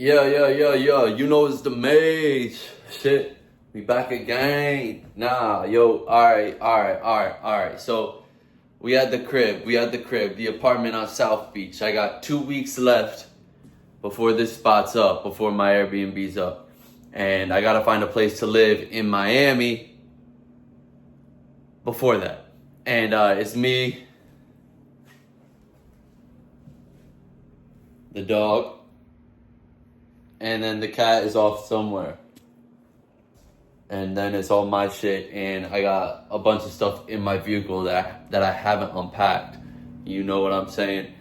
Yeah. You know it's the Mage. Shit. We back again. Nah, yo. Alright. So we at the crib. The apartment on South Beach. I got 2 weeks left before this spot's up, before my Airbnb's up. And I gotta find a place to live in Miami before that. And it's me, the dog, and then the cat is off somewhere. And then it's all my shit, and I got a bunch of stuff in my vehicle that I haven't unpacked. You know what I'm saying?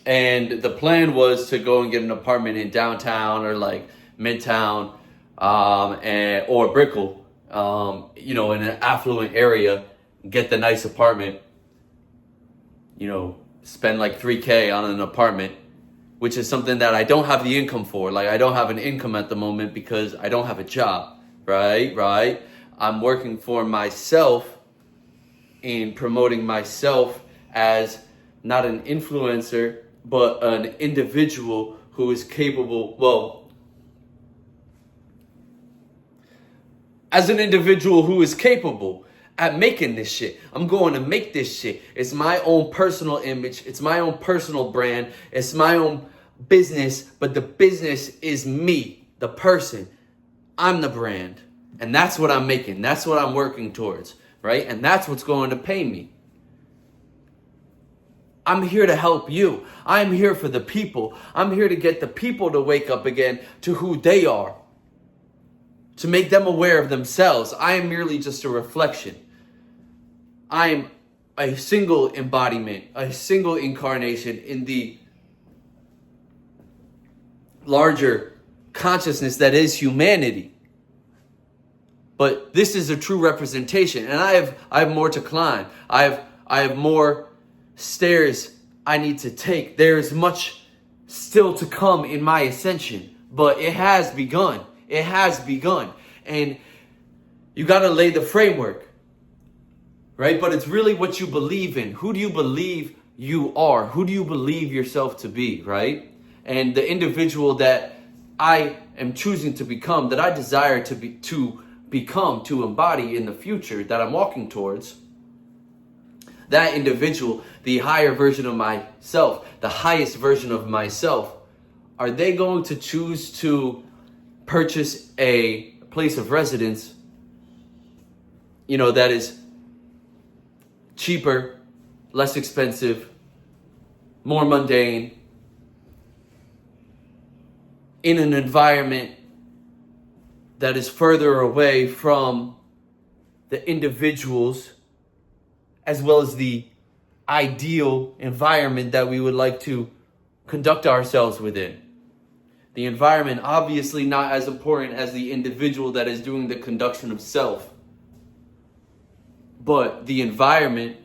And the plan was to go and get an apartment in downtown or like Midtown, or Brickell, in an affluent area, get the nice apartment, spend like $3K on an apartment, which is something that I don't have the income for. Like, I don't have an income at the moment because I don't have a job, right? I'm working for myself in promoting myself as not an influencer, but an individual who is capable, as an individual who is capable at making this shit. I'm going to make this shit. It's my own personal image. It's my own personal brand. It's my own business, but the business is me, the person. I'm the brand. And that's what I'm making. That's what I'm working towards, right? And that's what's going to pay me. I'm here to help you. I'm here for the people. I'm here to get the people to wake up again to who they are, to make them aware of themselves. I am merely just a reflection. I am a single embodiment, a single incarnation in the larger consciousness that is humanity. But this is a true representation, and I have more to climb. I have more stairs I need to take. There is much still to come in my ascension, but it has begun. It has begun. And you got to lay the framework, right? But it's really what you believe in. Who do you believe you are? Who do you believe yourself to be, right? And the individual that I am choosing to become, that I desire to become, to embody in the future that I'm walking towards, that individual, the higher version of myself, the highest version of myself, are they going to choose to purchase a place of residence, that is cheaper, less expensive, more mundane, in an environment that is further away from the individuals as well as the ideal environment that we would like to conduct ourselves within? The environment, obviously not as important as the individual that is doing the conduction of self. But the environment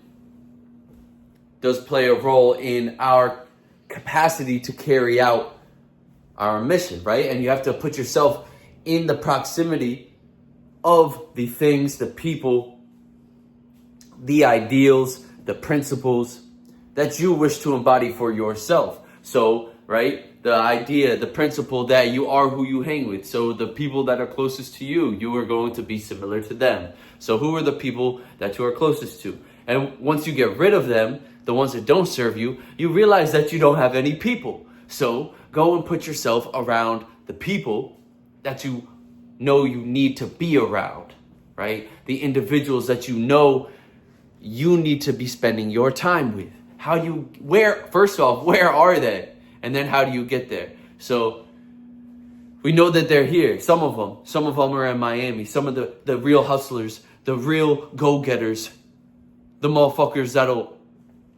does play a role in our capacity to carry out our mission, right? And you have to put yourself in the proximity of the things, the people, the ideals, the principles that you wish to embody for yourself. So, right, the idea, the principle that you are who you hang with. So the people that are closest to you, you are going to be similar to them. So who are the people that you are closest to? And once you get rid of them, the ones that don't serve you, you realize that you don't have any people. So go and put yourself around the people that you know you need to be around, right? The individuals that you know you need to be spending your time with. First off, where are they? And then how do you get there? So we know that they're here. Some of them are in Miami. Some of the real hustlers, the real go-getters, the motherfuckers that'll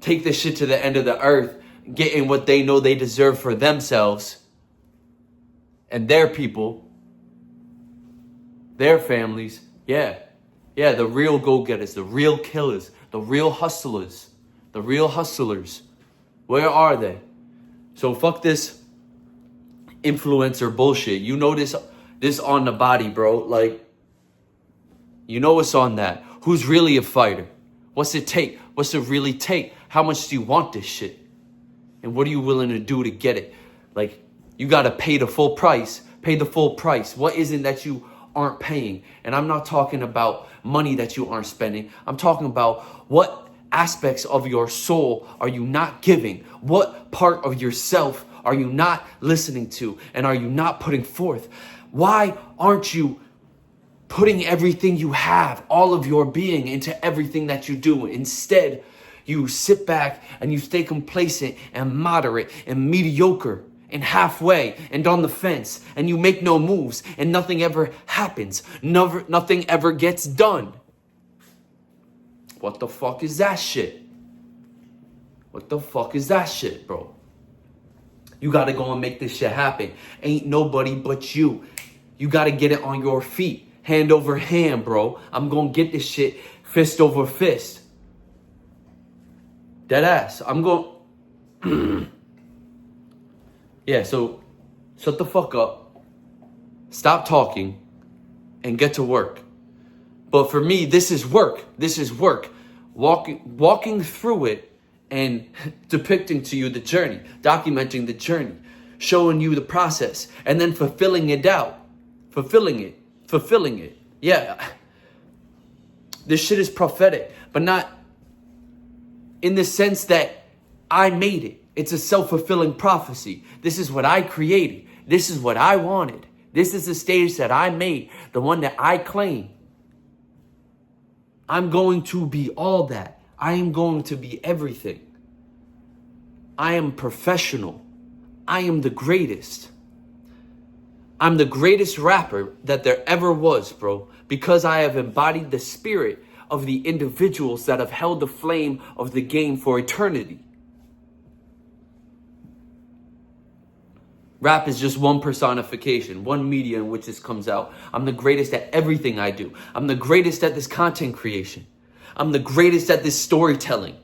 take this shit to the end of the earth, getting what they know they deserve for themselves and their people, their families. Yeah, the real go-getters, the real killers, the real hustlers, Where are they? So fuck this influencer bullshit. You know this on the body, bro. Like, you know what's on that. Who's really a fighter? What's it take? What's it really take? How much do you want this shit? And what are you willing to do to get it? Like, you got to pay the full price. Pay the full price. What is it that you aren't paying? And I'm not talking about money that you aren't spending. I'm talking about what aspects of your soul are you not giving? What part of yourself are you not listening to? And are you not putting forth? Why aren't you putting everything you have, all of your being, into everything that you do? Instead, you sit back and you stay complacent and moderate and mediocre and halfway and on the fence, and you make no moves, and nothing ever happens. Nothing ever gets done. What the fuck is that shit? What the fuck is that shit, bro? You gotta go and make this shit happen. Ain't nobody but you. You gotta get it on your feet. Hand over hand, bro. I'm gonna get this shit fist over fist. Dead ass. I'm going... Yeah, so shut the fuck up. Stop talking and get to work. But for me, this is work. This is work. Walking through it and depicting to you the journey, documenting the journey, showing you the process, and then fulfilling it out. Fulfilling it. Yeah. This shit is prophetic, but not in the sense that I made it. It's a self-fulfilling prophecy. This is what I created. This is what I wanted. This is the stage that I made, the one that I claim. I'm going to be all that. I am going to be everything. I am professional. I am the greatest. I'm the greatest rapper that there ever was, bro, because I have embodied the spirit of the individuals that have held the flame of the game for eternity. Rap is just one personification, one media in which this comes out. I'm the greatest at everything I do. I'm the greatest at this content creation. I'm the greatest at this storytelling.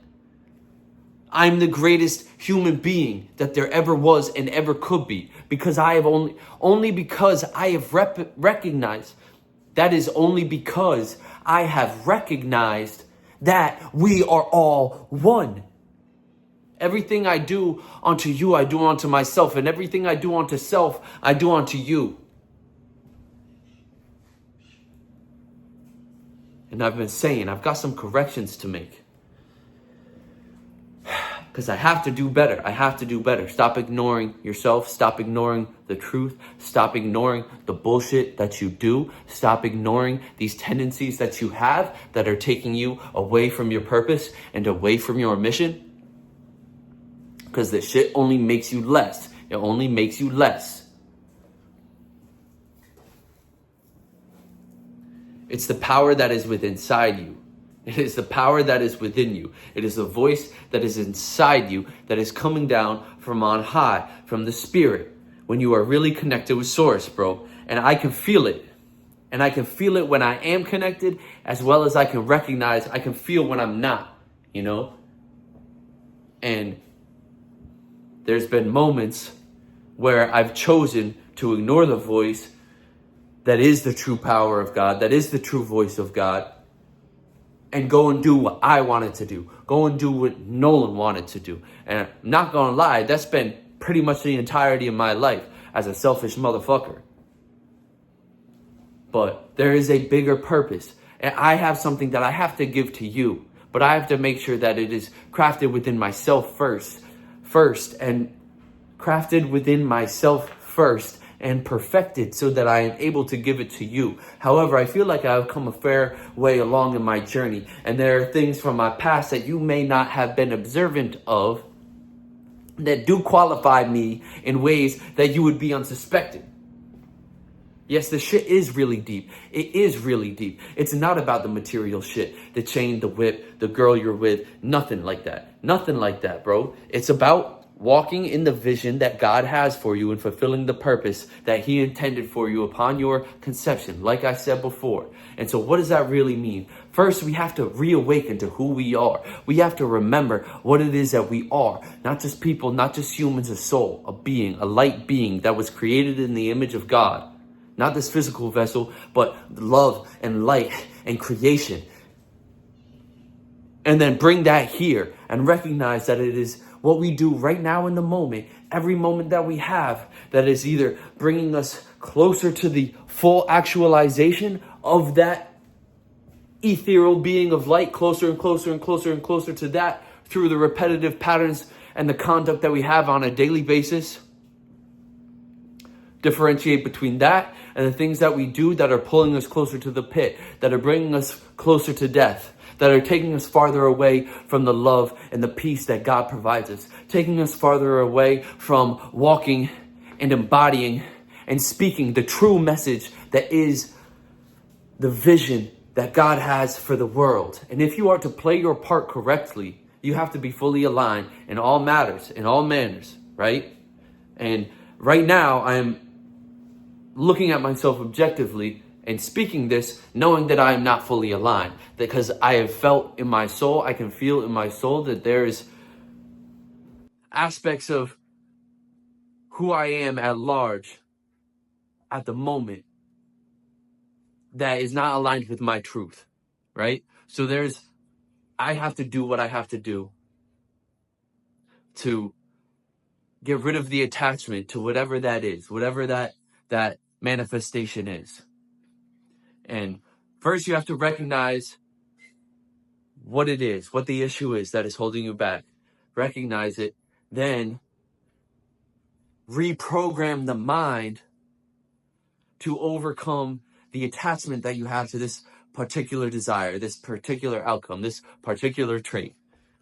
I'm the greatest human being that there ever was and ever could be, because I have only because I have recognized, that is only because I have recognized that we are all one. Everything I do unto you, I do unto myself. And everything I do unto self, I do unto you. And I've been saying, I've got some corrections to make. Because I have to do better. I have to do better. Stop ignoring yourself. Stop ignoring the truth. Stop ignoring the bullshit that you do. Stop ignoring these tendencies that you have that are taking you away from your purpose and away from your mission. Because this shit only makes you less. It only makes you less. It's the power that is within inside you. It is the power that is within you. It is the voice that is inside you that is coming down from on high, from the spirit, when you are really connected with Source, bro. And I can feel it. And I can feel it when I am connected, as well as I can recognize, I can feel when I'm not, you know? And there's been moments where I've chosen to ignore the voice that is the true power of God, that is the true voice of God, and go and do what I wanted to do. Go and do what Nolan wanted to do. And I'm not gonna lie, that's been pretty much the entirety of my life as a selfish motherfucker. But there is a bigger purpose. And I have something that I have to give to you. But I have to make sure that it is crafted within myself first, and crafted within myself first, and perfected so that I am able to give it to you. However, I feel like I've come a fair way along in my journey, and there are things from my past that you may not have been observant of that do qualify me in ways that you would be unsuspected. Yes, the shit is really deep. It is really deep. It's not about the material shit, the chain, the whip, the girl you're with, nothing like that. Nothing like that, bro. It's about walking in the vision that God has for you and fulfilling the purpose that he intended for you upon your conception, like I said before. And so what does that really mean? First, we have to reawaken to who we are. We have to remember what it is that we are. Not just people, not just humans, a soul, a being, a light being that was created in the image of God. Not this physical vessel, but love and light and creation. And then bring that here and recognize that it is what we do right now in the moment, every moment that we have, that is either bringing us closer to the full actualization of that ethereal being of light, closer and closer and closer and closer to that through the repetitive patterns and the conduct that we have on a daily basis. Differentiate between that and the things that we do that are pulling us closer to the pit, that are bringing us closer to death, that are taking us farther away from the love and the peace that God provides us, taking us farther away from walking and embodying and speaking the true message that is the vision that God has for the world. And if you are to play your part correctly, you have to be fully aligned in all matters, in all manners, right? And right now, I am looking at myself objectively and speaking this, knowing that I am not fully aligned. Because I have felt in my soul, I can feel in my soul that there is aspects of who I am at large at the moment that is not aligned with my truth, right? So I have to do what I have to do to get rid of the attachment to whatever that is, whatever that manifestation is. And first you have to recognize what it is, what the issue is that is holding you back. Recognize it, then reprogram the mind to overcome the attachment that you have to this particular desire, this particular outcome, this particular trait,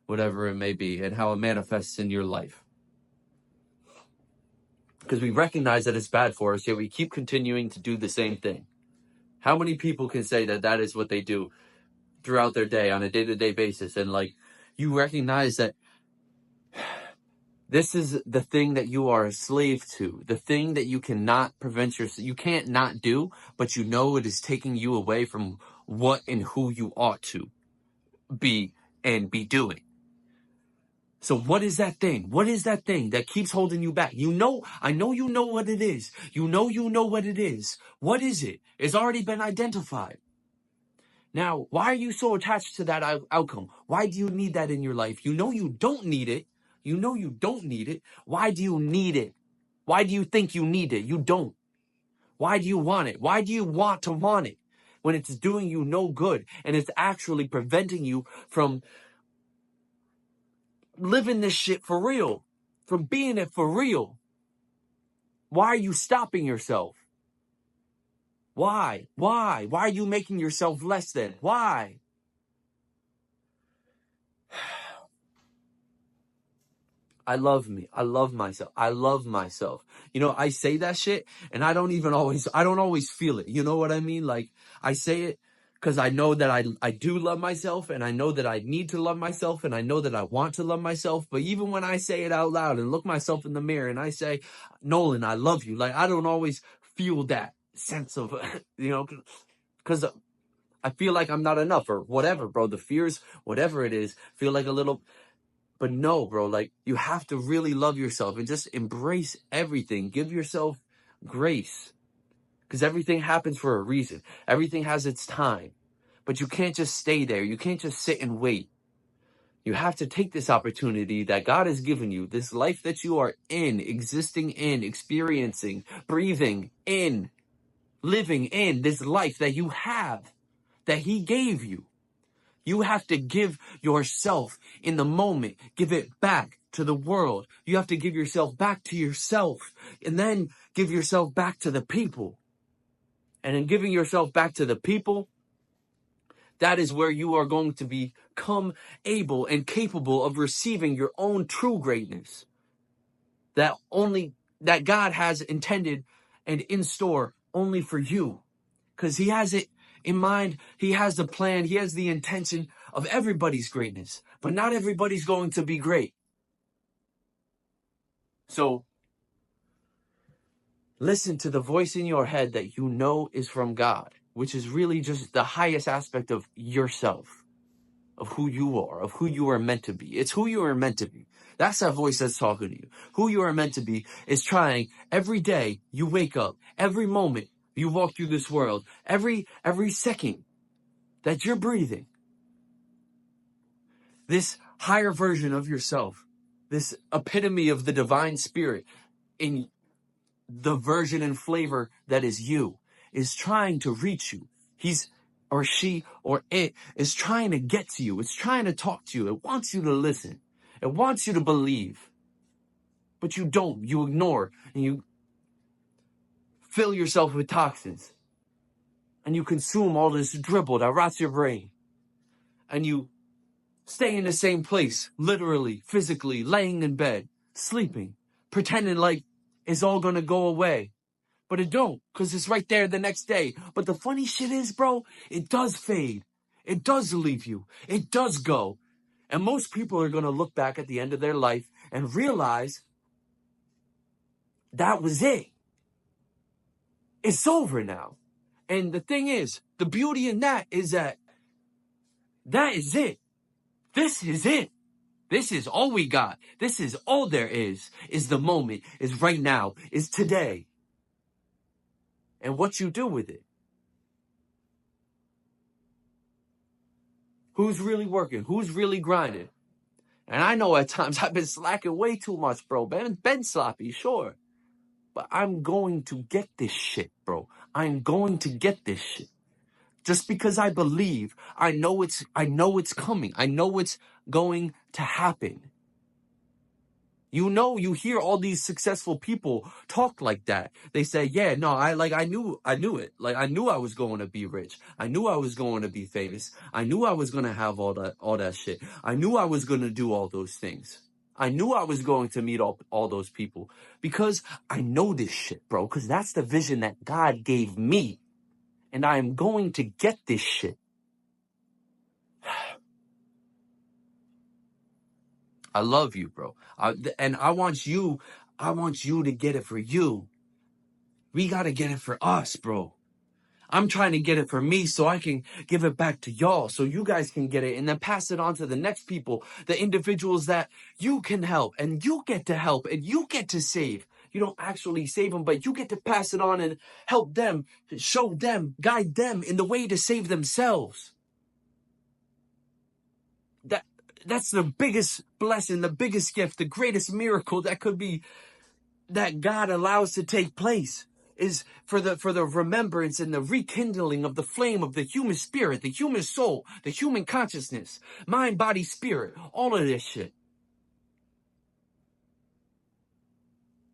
whatever it may be, and how it manifests in your life. Because we recognize that it's bad for us, yet we keep continuing to do the same thing. How many people can say that that is what they do throughout their day on a day-to-day basis? And like, you recognize that this is the thing that you are a slave to, the thing that you cannot prevent yourself, you can't not do, but you know it is taking you away from what and who you ought to be and be doing. So what is that thing? What is that thing that keeps holding you back? I know you know what it is. You know what it is. What is it? It's already been identified. Now, why are you so attached to that outcome? Why do you need that in your life? You know you don't need it. You know you don't need it. Why do you need it? Why do you think you need it? You don't. Why do you want it? Why do you want to want it when it's doing you no good and it's actually preventing you from living this shit for real, from being it for real? Why are you stopping yourself? Why? Why are you making yourself less than? Why? I love me. I love myself. I love myself. You know, I say that shit and I don't always feel it. You know what I mean? Like, I say it because I know that I do love myself, and I know that I need to love myself, and I know that I want to love myself. But even when I say it out loud and look myself in the mirror and I say, Nolan, I love you, like, I don't always feel that sense of, you know, because I feel like I'm not enough or whatever, bro. The fears, whatever it is, feel like a little... But no, bro, like, you have to really love yourself and just embrace everything. Give yourself grace, because everything happens for a reason. Everything has its time, but you can't just stay there. You can't just sit and wait. You have to take this opportunity that God has given you, this life that you are in, existing in, experiencing, breathing in, living in, this life that you have, that He gave you. You have to give yourself in the moment, give it back to the world. You have to give yourself back to yourself, and then give yourself back to the people. And in giving yourself back to the people, that is where you are going to become able and capable of receiving your own true greatness. That God has intended and in store only for you. Because He has it in mind. He has the plan. He has the intention of everybody's greatness. But not everybody's going to be great. So listen to the voice in your head that you know is from God, which is really just the highest aspect of yourself, of who you are meant to be. It's who you are meant to be. That's that voice that's talking to you. Who you are meant to be is trying every day you wake up, every moment you walk through this world, every second that you're breathing, this higher version of yourself this epitome of the divine spirit in the version and flavor that is you, is trying to reach you. He's or she or it is trying to get to you. It's trying to talk to you. It wants you to listen. It wants you to believe. But you don't. You ignore. And you fill yourself with toxins. And you consume all this dribble that rots your brain. And you stay in the same place, literally, physically, laying in bed, sleeping, pretending like it's all gonna go away. But it don't, because it's right there the next day. But the funny shit is, bro, it does fade. It does leave you. It does go. And most people are going to look back at the end of their life and realize that was it. It's over now. And the thing is, the beauty in that is that is it. This is it. This is all we got. This is all there is the moment, is right now, is today. And what you do with it. Who's really working? Who's really grinding? And I know at times I've been slacking way too much, bro. Been sloppy, sure. But I'm going to get this shit, bro. I'm going to get this shit. Just because I believe, I know it's coming. I know it's going to happen. You know, you hear all these successful people talk like that. They say, yeah, no, I knew it. Like, I knew I was going to be rich. I knew I was going to be famous. I knew I was going to have all that shit. I knew I was going to do all those things. I knew I was going to meet all those people because I know this shit, bro, because that's the vision that God gave me. And I am going to get this shit. I love you, bro. And I want you to get it for you. We got to get it for us, bro. I'm trying to get it for me so I can give it back to y'all so you guys can get it and then pass it on to the next people, the individuals that you can help and you get to help and you get to save. You don't actually save them, but you get to pass it on and help them, show them, guide them in the way to save themselves. That's the biggest blessing, the biggest gift, the greatest miracle that could be that God allows to take place is for the remembrance and the rekindling of the flame of the human spirit, the human soul, the human consciousness, mind, body, spirit, all of this shit.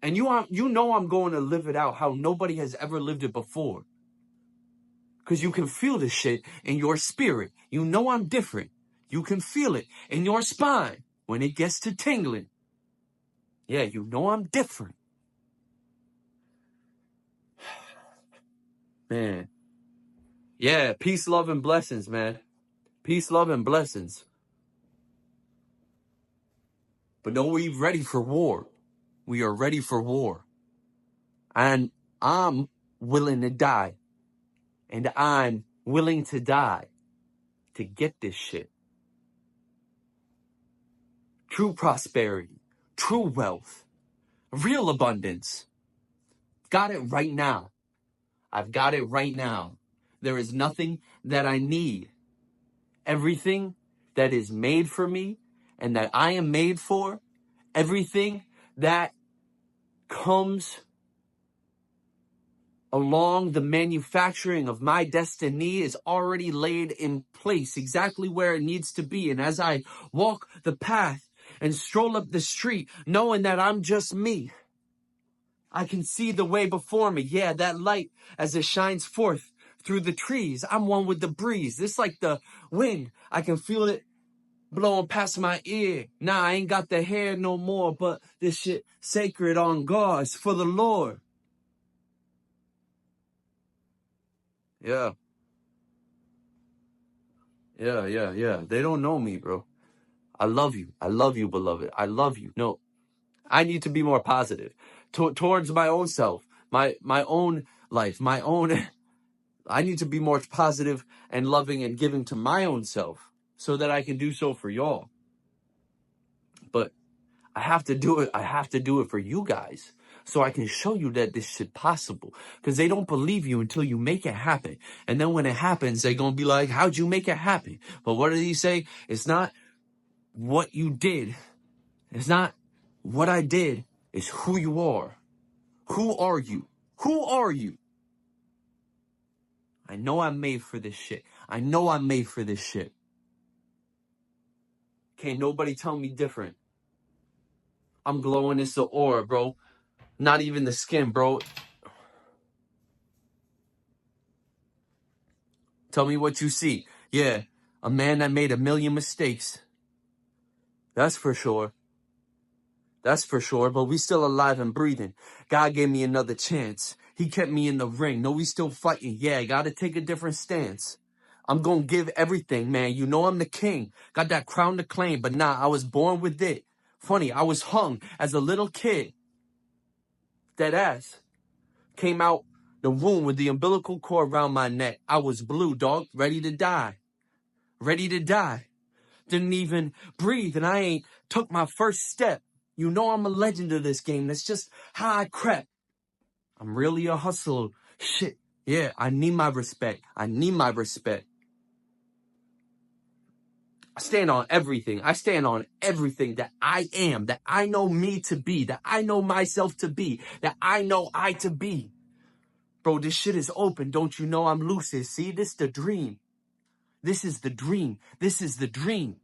And you know I'm going to live it out how nobody has ever lived it before. Because you can feel this shit in your spirit. You know I'm different. You can feel it in your spine when it gets to tingling. Yeah, you know I'm different. Man. Yeah, peace, love, and blessings, man. Peace, love, and blessings. But no, we're ready for war. We are ready for war. And I'm willing to die. And I'm willing to die to get this shit. True prosperity, true wealth, real abundance. Got it right now. I've got it right now. There is nothing that I need. Everything that is made for me and that I am made for, everything that comes along the manufacturing of my destiny is already laid in place exactly where it needs to be. And as I walk the path and stroll up the street, knowing that I'm just me, I can see the way before me. Yeah, that light as it shines forth through the trees. I'm one with the breeze. It's like the wind. I can feel it blowing past my ear. Nah, I ain't got the hair no more, but this shit sacred on God. It's for the Lord. Yeah. Yeah. They don't know me, bro. I love you. I love you, beloved. I love you. No, I need to be more positive towards my own self, my own life, my own. I need to be more positive and loving and giving to my own self so that I can do so for y'all. But I have to do it. I have to do it for you guys so I can show you that this shit possible, because they don't believe you until you make it happen. And then when it happens, they're going to be like, how'd you make it happen? But what did he say? It's not what you did. It's not What I did is who you are. Who are you? Who are you? I know I'm made for this shit. I know I'm made for this shit. Can't nobody tell me different. I'm glowing. It's the aura, bro. Not even the skin, bro. Tell me what you see. Yeah, a man that made a million mistakes. That's for sure. That's for sure, but we still alive and breathing. God gave me another chance. He kept me in the ring. No, we still fighting. Yeah, gotta take a different stance. I'm gonna give everything, man. You know I'm the king. Got that crown to claim, but nah, I was born with it. Funny, I was hung as a little kid. Dead ass. Came out the womb with the umbilical cord around my neck. I was blue, dog, ready to die. Ready to die. Didn't even breathe, and I ain't took my first step. You know I'm a legend of this game. That's just how I crept. I'm really a hustler. Shit. Yeah, I need my respect. I need my respect. I stand on everything. I stand on everything that I am, that I know me to be, that I know myself to be, that I know I to be. Bro, this shit is open. Don't you know I'm lucid? See, this is the dream. This is the dream. This is the dream.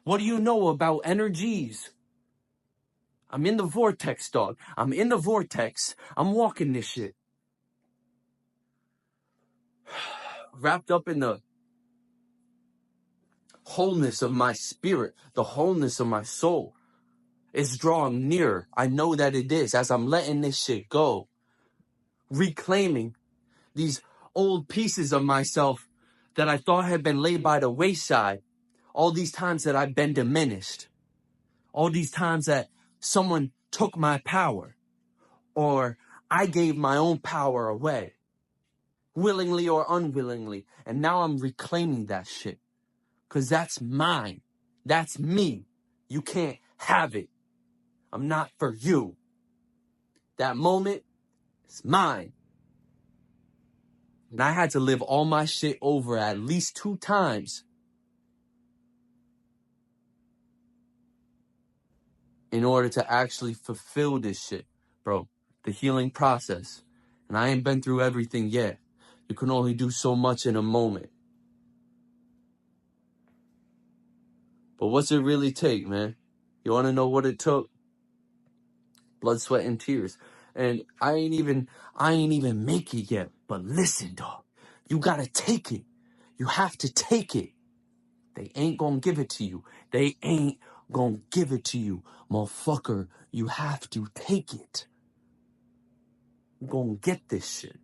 What do you know about energies? I'm in the vortex, dog. I'm in the vortex. I'm walking this shit. Wrapped up in the wholeness of my spirit, the wholeness of my soul. It's drawing nearer. I know that it is as I'm letting this shit go. Reclaiming these old pieces of myself that I thought had been laid by the wayside. All these times that I've been diminished. All these times that someone took my power. Or I gave my own power away. Willingly or unwillingly. And now I'm reclaiming that shit. Because that's mine. That's me. You can't have it. I'm not for you. That moment is mine. And I had to live all my shit over at least 2 times in order to actually fulfill this shit, bro. The healing process. And I ain't been through everything yet. You can only do so much in a moment. But what's it really take, man? You want to know what it took? Blood, sweat, and tears. And I ain't even make it yet. But listen, dog. You gotta take it. You have to take it. They ain't gonna give it to you. They ain't gonna give it to you. Motherfucker, you have to take it. You're gonna get this shit.